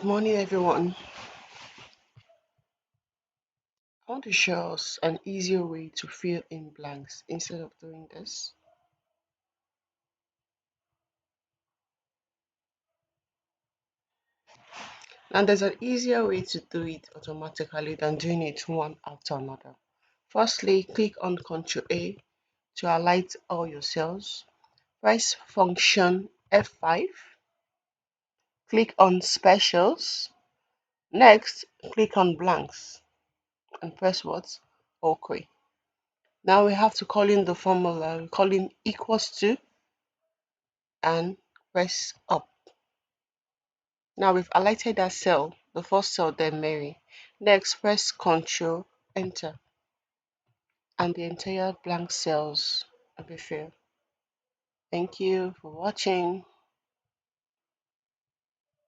Good morning, everyone. I want to show us an easier way to fill in blanks instead of doing this. And there's an easier way to do it automatically than doing it one after another. Firstly, click on Ctrl A to highlight all your cells. Press Function F5. Click on Specials. Next, click on Blanks and press what? OK. Now we have to call in the formula. We call in equals to and press up. Now we've highlighted that cell, the first cell, then Mary. Next, press Ctrl Enter, and the entire blank cells will be filled. Thank you for watching.